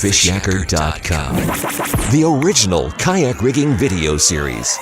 Fishyaker.com, the original kayak rigging video series.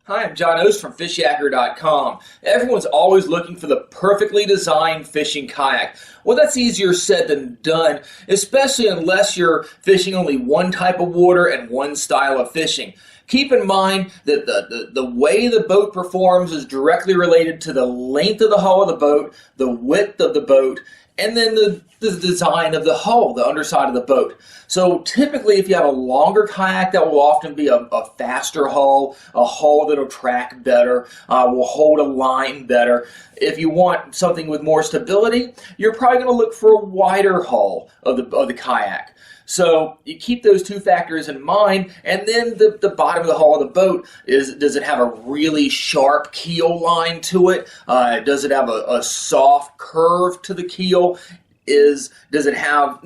Hi, I'm John Oast from Fishyaker.com. Everyone's always looking for the perfectly designed fishing kayak. Well, that's easier said than done, especially unless you're fishing only one type of water and one style of fishing. Keep in mind that the way the boat performs is directly related to the length of the hull of the boat, the width of the boat, and then the design of the hull, the underside of the boat. So typically, if you have a longer kayak, that will often be a faster hull, a hull that'll track better, will hold a line better. If you want something with more stability, you're probably going to look for a wider hull of the kayak. So you keep those two factors in mind, and then the bottom of the hull of the boat does it have a really sharp keel line to it? Does it have a soft curve to the keel? Does it have,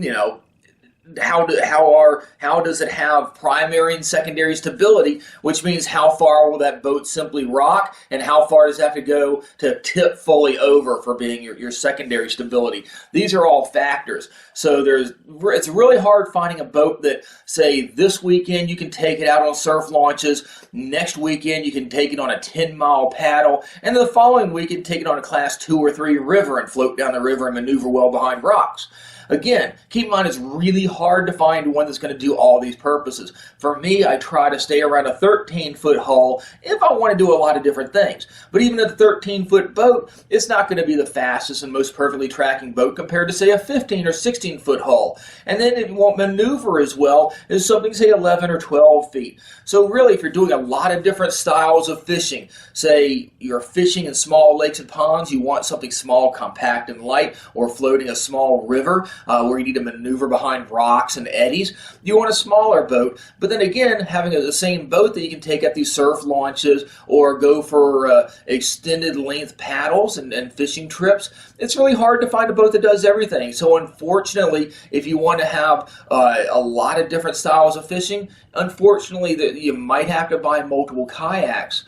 how does it have primary and secondary stability, which means how far will that boat simply rock and how far does it have to go to tip fully over for being your secondary stability. These are all factors. So it's really hard finding a boat that, say, this weekend you can take it out on surf launches, next weekend you can take it on a 10-mile paddle, and the following weekend take it on a class 2 or 3 river and float down the river and maneuver well behind rocks. Again, keep in mind it's really hard to find one that's going to do all these purposes. For me, I try to stay around a 13-foot hull if I want to do a lot of different things. But even a 13-foot boat, it's not going to be the fastest and most perfectly tracking boat compared to, say, a 15 or 16-foot hull. And then if you won't maneuver as well as something, say, 11 or 12 feet. So really, if you're doing a lot of different styles of fishing, say you're fishing in small lakes and ponds, you want something small, compact, and light, or floating a small river, where you need to maneuver behind rocks and eddies, you want a smaller boat. But then again, having the same boat that you can take at these surf launches or go for extended length paddles and fishing trips, it's really hard to find a boat that does everything. So unfortunately, if you want to have a lot of different styles of fishing, unfortunately you might have to buy multiple kayaks,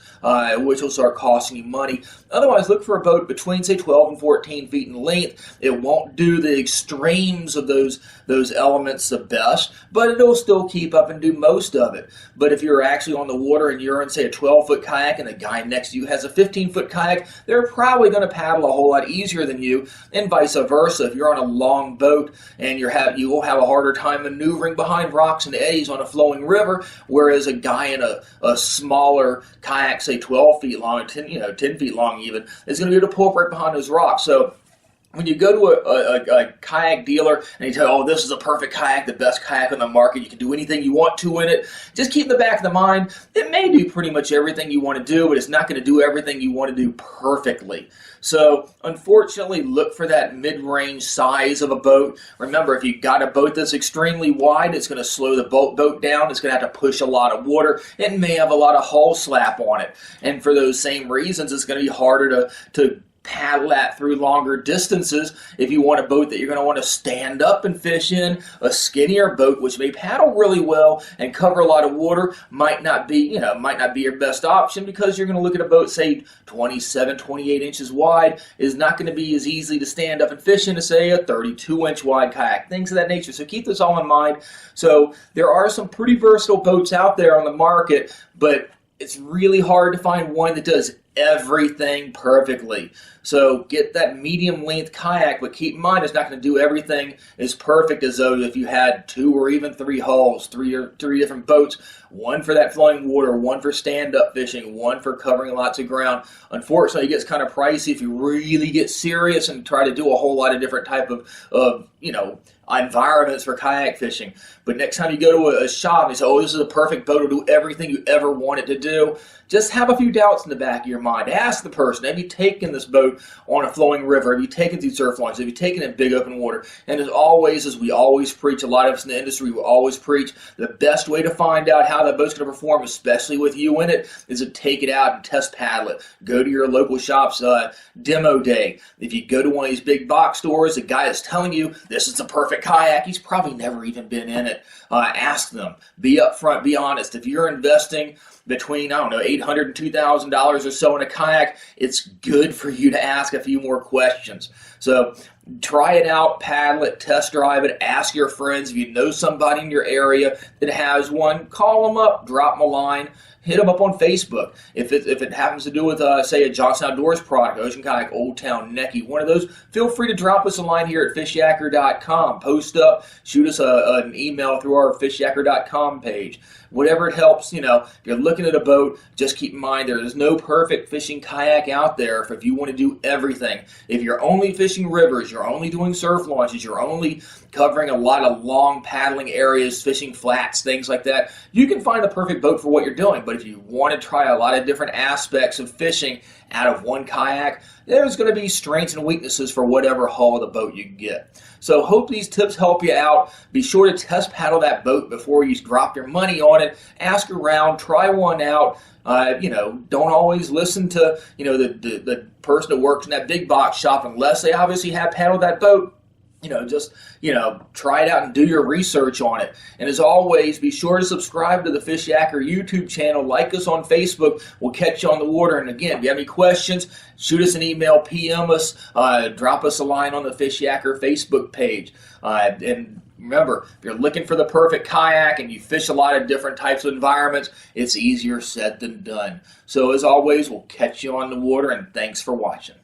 which will start costing you money. Otherwise, look for a boat between, say, 12 and 14 feet in length. It won't do the extremes of those elements the best, but it'll still keep up and do most of it. But if you're actually on the water and you're in, say, a 12-foot kayak and the guy next to you has a 15-foot kayak, they're probably going to paddle a whole lot easier than you, and vice versa. If you're on a long boat and you will have a harder time maneuvering behind rocks and eddies on a flowing river, whereas a guy in a smaller kayak, say 12 feet long, 10 feet long even, is going to be able to pull up right behind those rocks. So when you go to a kayak dealer and you tell, oh, this is a perfect kayak, the best kayak on the market, you can do anything you want to in it, just keep in the back of the mind, it may do pretty much everything you want to do, but it's not going to do everything you want to do perfectly. So unfortunately, look for that mid-range size of a boat. Remember, if you've got a boat that's extremely wide, it's going to slow the boat down. It's going to have to push a lot of water. It may have a lot of hull slap on it. And for those same reasons, it's going to be harder to paddle that through longer distances. If you want a boat that you're going to want to stand up and fish in, a skinnier boat which may paddle really well and cover a lot of water might not be your best option, because you're going to look at a boat, say 27, 28 inches wide, is not going to be as easy to stand up and fish in as, say, a 32-inch wide kayak, things of that nature. So keep this all in mind. So there are some pretty versatile boats out there on the market, but it's really hard to find one that does everything perfectly. So get that medium length kayak, but keep in mind it's not going to do everything as perfect as though if you had 2 or even 3 hulls, three different boats, one for that flowing water, one for stand-up fishing, one for covering lots of ground. Unfortunately, it gets kind of pricey if you really get serious and try to do a whole lot of different type of environments for kayak fishing. But next time you go to a shop and you say, oh, this is a perfect boat, it'll do everything you ever want it to do, just have a few doubts in the back of your mind. Ask the person, have you taken this boat on a flowing river? Have you taken through surf launches? Have you taken it in big open water? And as always, as we always preach, a lot of us in the industry will always preach, the best way to find out how that boat's going to perform, especially with you in it, is to take it out and test paddle it. Go to your local shop's demo day. If you go to one of these big box stores, the guy is telling you this is the perfect kayak, he's probably never even been in it. Ask them. Be upfront. Be honest. If you're investing between, $800 and $2,000 or so in a kayak, it's good for you to ask a few more questions. So Try it out, paddle it, test drive it, ask your friends. If you know somebody in your area that has one, call them up, drop them a line, hit them up on Facebook. If it happens to do with, say, a Johnson Outdoors product, Ocean Kayak, Old Town, Necky, one of those, feel free to drop us a line here at Fishyaker.com. Post up, shoot us an email through our Fishyaker.com page. Whatever it helps, if you're looking at a boat, just keep in mind there is no perfect fishing kayak out there if you want to do everything. If you're only fishing rivers, you're only doing surf launches, you're only covering a lot of long paddling areas, fishing flats, things like that, you can find the perfect boat for what you're doing. But if you want to try a lot of different aspects of fishing out of one kayak, there's going to be strengths and weaknesses for whatever hull of the boat you get. So hope these tips help you out. Be sure to test paddle that boat before you drop your money on it. Ask around, try one out. Don't always listen to the person that works in that big box shop unless they obviously have paddled that boat. Try it out and do your research on it. And as always, be sure to subscribe to the Fishyaker YouTube channel. Like us on Facebook. We'll catch you on the water. And again, if you have any questions, shoot us an email, PM us, drop us a line on the Fishyaker Facebook page. And remember, if you're looking for the perfect kayak and you fish a lot of different types of environments, it's easier said than done. So as always, we'll catch you on the water, and thanks for watching.